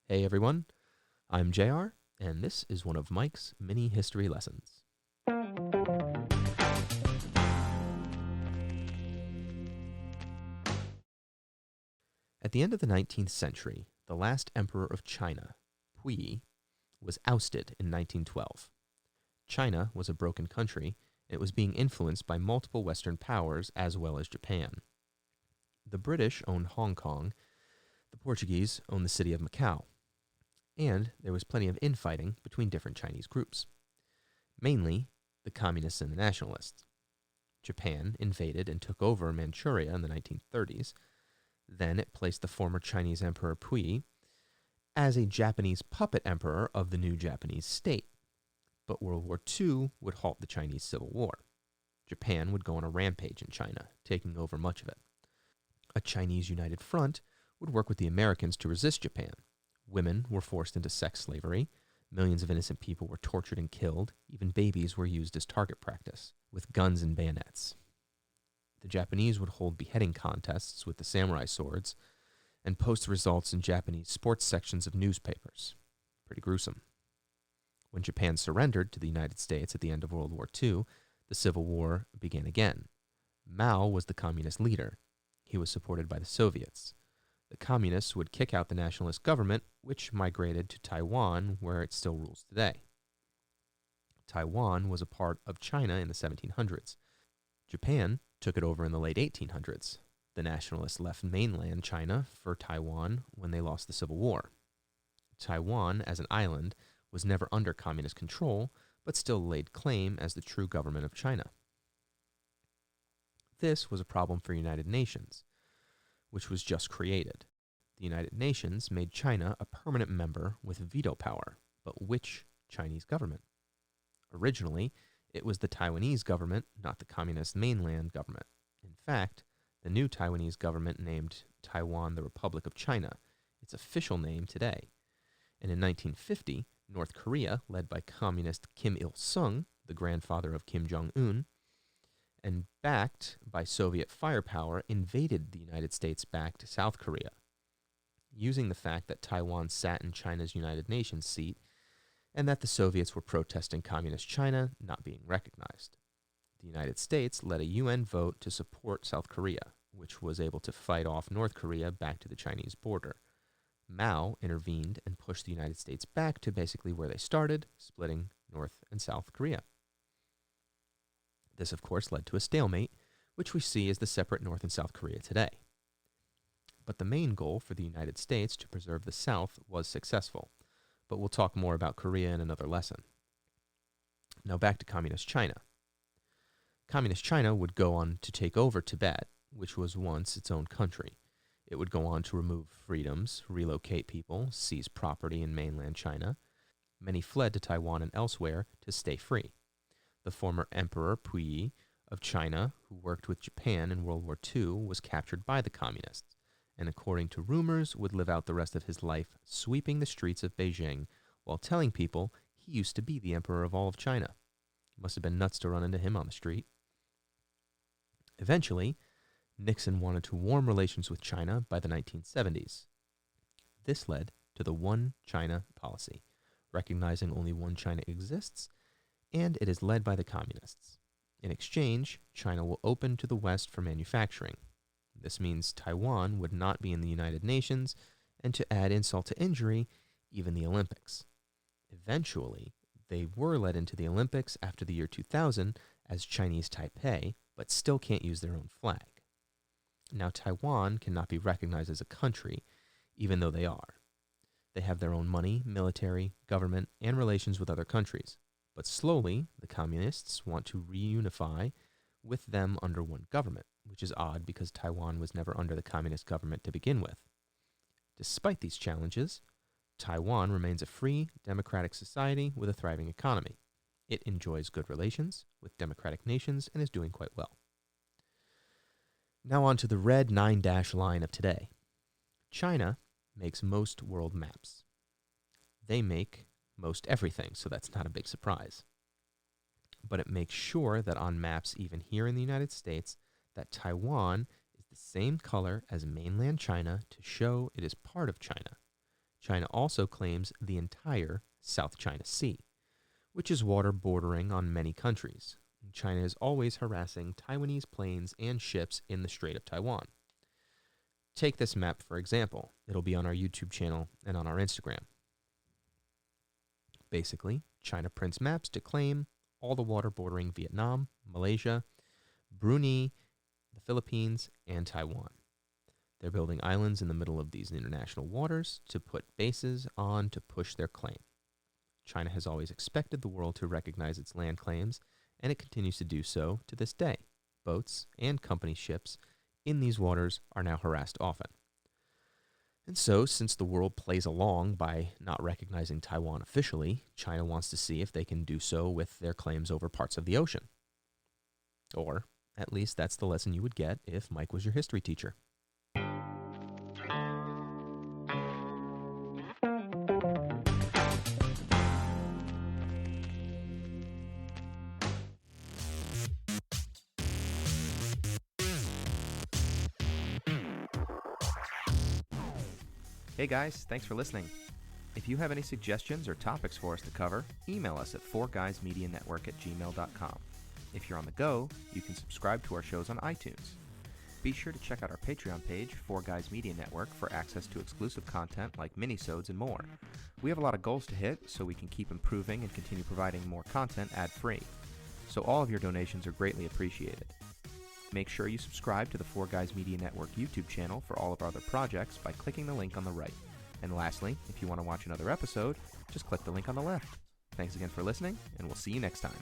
Hey everyone, I'm JR, and this is one of Mike's mini history lessons. At the end of the 19th century, the last emperor of China, Puyi, was ousted in 1912. China was a broken country, and it was being influenced by multiple Western powers as well as Japan. The British owned Hong Kong, the Portuguese owned the city of Macau, and there was plenty of infighting between different Chinese groups, mainly the communists and the nationalists. Japan invaded and took over Manchuria in the 1930s. Then it placed the former Chinese Emperor Puyi as a Japanese puppet emperor of the new Japanese state. But World War II would halt the Chinese Civil War. Japan would go on a rampage in China, taking over much of it. A Chinese United Front would work with the Americans to resist Japan. Women were forced into sex slavery. Millions of innocent people were tortured and killed. Even babies were used as target practice, with guns and bayonets. The Japanese would hold beheading contests with the samurai swords and post results in Japanese sports sections of newspapers. Pretty gruesome. When Japan surrendered to the United States at the end of World War II, the Civil War began again. Mao was the communist leader. He was supported by the Soviets. The communists would kick out the nationalist government, which migrated to Taiwan, where it still rules today. Taiwan was a part of China in the 1700s. Japan took it over in the late 1800s. The nationalists left mainland China for Taiwan when they lost the Civil War. Taiwan, as an island, was never under communist control, but still laid claim as the true government of China. This was a problem for United Nations, which was just created. The United Nations made China a permanent member with veto power, but which Chinese government? Originally, it was the Taiwanese government, not the communist mainland government. In fact, the new Taiwanese government named Taiwan the Republic of China, its official name today. And in 1950, North Korea, led by communist Kim Il-sung, the grandfather of Kim Jong-un, and backed by Soviet firepower, invaded the United States-backed South Korea. Using the fact that Taiwan sat in China's United Nations seat and that the Soviets were protesting communist China not being recognized. The United States led a UN vote to support South Korea, which was able to fight off North Korea back to the Chinese border. Mao intervened and pushed the United States back to basically where they started, splitting North and South Korea. This, of course, led to a stalemate, which we see as the separate North and South Korea today. But the main goal for the United States to preserve the South was successful. But we'll talk more about Korea in another lesson. Now back to Communist China. Communist China would go on to take over Tibet, which was once its own country. It would go on to remove freedoms, relocate people, seize property in mainland China. Many fled to Taiwan and elsewhere to stay free. The former Emperor Puyi of China, who worked with Japan in World War II, was captured by the communists, and according to rumors, would live out the rest of his life sweeping the streets of Beijing while telling people he used to be the emperor of all of China. Must have been nuts to run into him on the street. Eventually, Nixon wanted to warm relations with China by the 1970s. This led to the One China policy, recognizing only one China exists, and it is led by the communists. In exchange, China will open to the West for manufacturing. This means Taiwan would not be in the United Nations, and to add insult to injury, even the Olympics. Eventually, they were let into the Olympics after the year 2000 as Chinese Taipei, but still can't use their own flag. Now, Taiwan cannot be recognized as a country, even though they are. They have their own money, military, government, and relations with other countries. But slowly, the communists want to reunify with them under one government, which is odd because Taiwan was never under the communist government to begin with. Despite these challenges, Taiwan remains a free, democratic society with a thriving economy. It enjoys good relations with democratic nations and is doing quite well. Now on to the red 9-dash line of today. China makes most world maps. They make most everything, so that's not a big surprise. But it makes sure that on maps even here in the United States that Taiwan is the same color as mainland China to show it is part of China. China also claims the entire South China Sea, which is water bordering on many countries. China is always harassing Taiwanese planes and ships in the Strait of Taiwan. Take this map, for example. It'll be on our YouTube channel and on our Instagram. Basically, China prints maps to claim all the water bordering Vietnam, Malaysia, Brunei, the Philippines, and Taiwan. They're building islands in the middle of these international waters to put bases on to push their claim. China has always expected the world to recognize its land claims, and it continues to do so to this day. Boats and company ships in these waters are now harassed often. And so, since the world plays along by not recognizing Taiwan officially, China wants to see if they can do so with their claims over parts of the ocean. Or, at least that's the lesson you would get if Mike was your history teacher. Hey guys, thanks for listening. If you have any suggestions or topics for us to cover, email us at 4guysmedianetwork@gmail.com. If you're on the go, you can subscribe to our shows on iTunes. Be sure to check out our Patreon page, 4Guys Media Network, for access to exclusive content like minisodes and more. We have a lot of goals to hit, so we can keep improving and continue providing more content ad-free. So all of your donations are greatly appreciated. Make sure you subscribe to the 4Guys Media Network YouTube channel for all of our other projects by clicking the link on the right. And lastly, if you want to watch another episode, just click the link on the left. Thanks again for listening, and we'll see you next time.